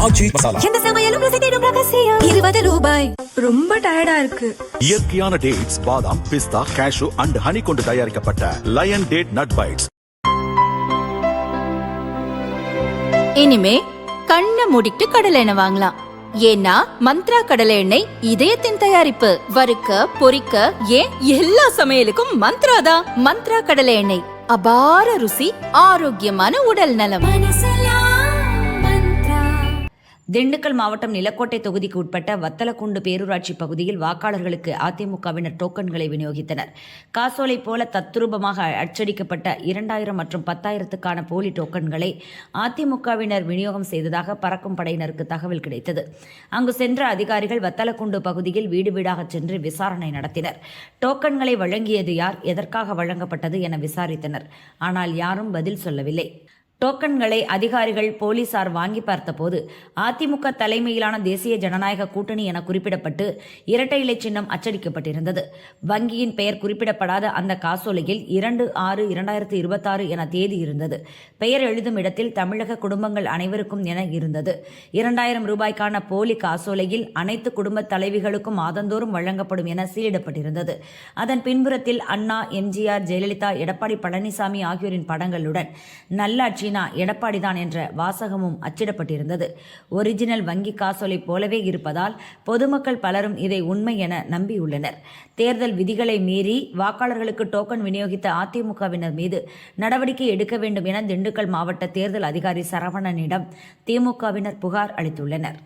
ஆச்சி மசாலா. எந்த சமையலும் ருசி தேடும் ரகசியம். 20 ரூபாய். ரொம்ப டயர்டா இருக்கு. இயற்கையான டேட்ஸ், பாதாம், பிஸ்தா, கேஷு அண்ட் ஹனி கொண்டு தயாரிக்கப்பட்ட லயன் டேட் நட் பைட்ஸ். இனிமே கண்ணை மூடிட்டு கடலை எண்ணெய் வாங்கலாம். ஏன்னா மந்த்ரா கடலை எண்ணெய் இதயத்தின் தயாரிப்பு. வறுக்க, பொரிக்க, ஏன் எல்லா சமையலுக்கும் மந்த்ரா தான். மந்த்ரா கடலை எண்ணெய், அபார ருசி, ஆரோக்கியமான உடல் நலம். திண்டுக்கல் மாவட்டம் நிலக்கோட்டை தொகுதிக்கு உட்பட்ட வத்தலக்குண்டு பேரூராட்சி பகுதியில் வாக்காளர்களுக்கு அதிமுகவினர் டோக்கன்களை விநியோகித்தனர். காசோலை போல தத்ரூபமாக அச்சடிக்கப்பட்ட 2000 மற்றும் 10,000க்கான போலி டோக்கன்களை அதிமுகவினர் விநியோகம் செய்ததாக பறக்கும் படையினருக்கு தகவல் கிடைத்தது. அங்கு சென்ற அதிகாரிகள் வத்தலக்குண்டு பகுதியில் வீடு வீடாக சென்று விசாரணை நடத்தினர். டோக்கன்களை வழங்கியது யார், எதற்காக வழங்கப்பட்டது என விசாரித்தனர். ஆனால் யாரும் பதில் சொல்லவில்லை. டோக்கன்களை அதிகாரிகள் போலீசார் வாங்கி பார்த்தபோது அதிமுக தலைமையிலான தேசிய ஜனநாயக கூட்டணி என குறிப்பிடப்பட்டு இரட்டை இலை சின்னம் அச்சடிக்கப்பட்டிருந்தது. வங்கியின் பெயர் குறிப்பிடப்படாத அந்த காசோலையில் 2/6/2026 என தேதி இருந்தது. பெயர் எழுதும் இடத்தில் தமிழக குடும்பங்கள் அனைவருக்கும் என இருந்தது. 2000 ரூபாய்க்கான போலி காசோலையில் அனைத்து குடும்ப தலைவிகளுக்கும் மாதந்தோறும் வழங்கப்படும் என சீலிடப்பட்டிருந்தது. அதன் பின்புறத்தில் அண்ணா, எம்ஜிஆர், ஜெயலலிதா, எடப்பாடி பழனிசாமி ஆகியோரின் படங்களுடன் நல்லாட்சி எடப்பாடிதான் என்ற வாசகமும் அச்சிடப்பட்டிருந்தது. ஒரிஜினல் வங்கி காசோலை போலவே இருப்பதால் பொதுமக்கள் பலரும் இதை உண்மை என நம்பியுள்ளனர். தேர்தல் விதிகளை மீறி வாக்காளர்களுக்கு டோக்கன் விநியோகித்த அதிமுகவினர் மீது நடவடிக்கை எடுக்க வேண்டும் என திண்டுக்கல் மாவட்ட தேர்தல் அதிகாரி சரவணனிடம் திமுகவினர் புகார் அளித்துள்ளனர்.